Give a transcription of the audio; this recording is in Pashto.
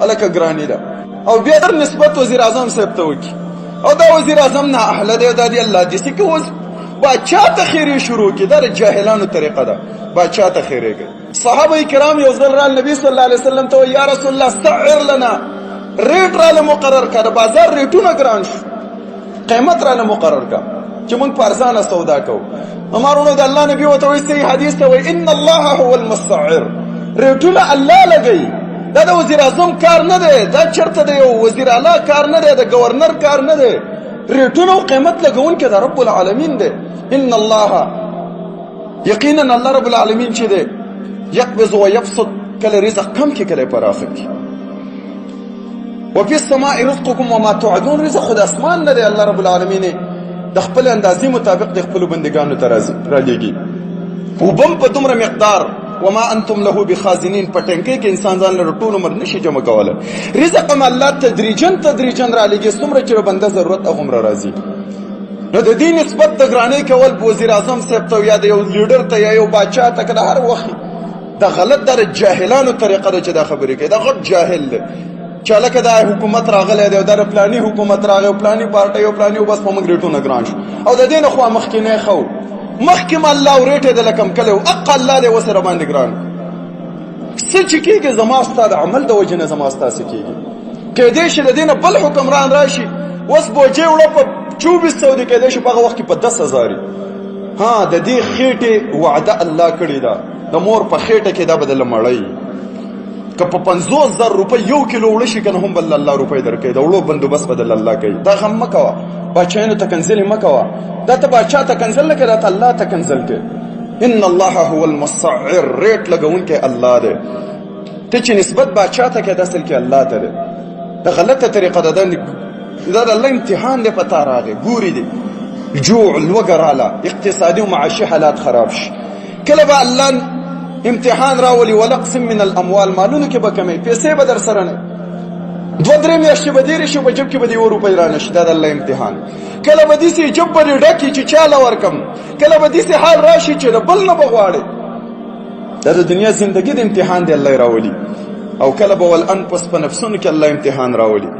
الکه ګرانې ده او بیا در نسبت وزیر اعظم صاحب ته وکړي او دا وزیر اعظم نه اهله دی دا دی الله دې که اوس باچا ته خیرې شروع کړي دا د جاهلانو طریقه ده باچا ته خیرې کوي صحابه کرام یو ځل رال نبی صلی الله علیه وسلم ته یا رسول الله سعر لنا ریټ راله مقرر کړه بازار ریټونه ګران شو قیمت راله مقرر کړه چې موږ په ارزانه سودا کوو عمرانو د الله نبی وته وایي صحیح حدیث ته وایي ان الله هو المسعر ریټونه الله لګوي دا د وزیر اعظم کار نه دی دا چرته د یو وزیر اعلی کار نه دی د گورنر کار نه دی ریټونه او قیمت لګونکی د رب العالمین دی ان الله یقینا الله رب العالمین چې دی يقبض ويبسط کله رزق کم کې کله پراخ کی وفي السماء رزقكم وما توعدون رزق خود اسمان نه دی الله رب العالمین د خپل اندازې مطابق د خپل بندگانو ته راځي وبم په دومره مقدار وما انتم له بخازنین پټنګي کې انسان ځان له ټول عمر نشي جمع کوله رزق هم الله تدریجن را لګي څومره چې بنده ضرورت هغه راځي نو د دې نسبت د ګرانۍ کول وزیر اعظم صاحب ته یا د یو لیډر ته یا یو باچا ته کله هر وخت دا غلط در جاهلانو طریقه ده چې دا خبرې کوي دا غټ جاهل دی چې لکه دا حکومت راغلی دی او دا پلاني حکومت راغی او پلاني پارټي او پلاني او بس په موږ ریټونه ګران شو او د دې نه خو مخکې نه خو مخکې الله ورېټه د لکم کله او اق الله له وسره باندې ګران څه چې کېږي زما ستاد عمل د وجه نه زما ستاسو کېږي کې دې شه د دې نه بل حکمران راشي اوس بوجه وړه په 2400 کې دې شه په وخت کې په 10000 ها د دې خېټه وعده الله کړی دا د مور په خېټه کې دا بدل مړی که په 50000 روپۍ یو کیلو وړ شي کنه هم بل الله روپۍ درکې دا وړو بندوبست بدل الله کوي دا غم مکوا بچاینو ته کنزل مکوا دا ته بچا ته کنزل نه کړه ته الله ته کنزل کې ان الله هو المسعر ریټ لګون کې الله دې ته چې نسبت بچا ته کې د اصل کې الله ته ده دا غلطه طریقه ده دا الله امتحان دې پتا راغی ګوري دې جوع الوغراله اقتصادي او معاشي حالات خراب شي کله به الله امتحان راولي ولقسم من الاموال مالونو کې به کمې پیسې به در سره نه 2-3 میاشتې به ډېرې شي په جب کې به دې روپۍ رانه شي دا د الله امتحان کله به داسې جب به دې ډکي چې چاله ورکم کله به داسې حال راشي چې د بل نه به غواړې دا د دنیا زندګي د امتحان دی الله راولي او کله به والانفس په نفسونو کې الله امتحان راولي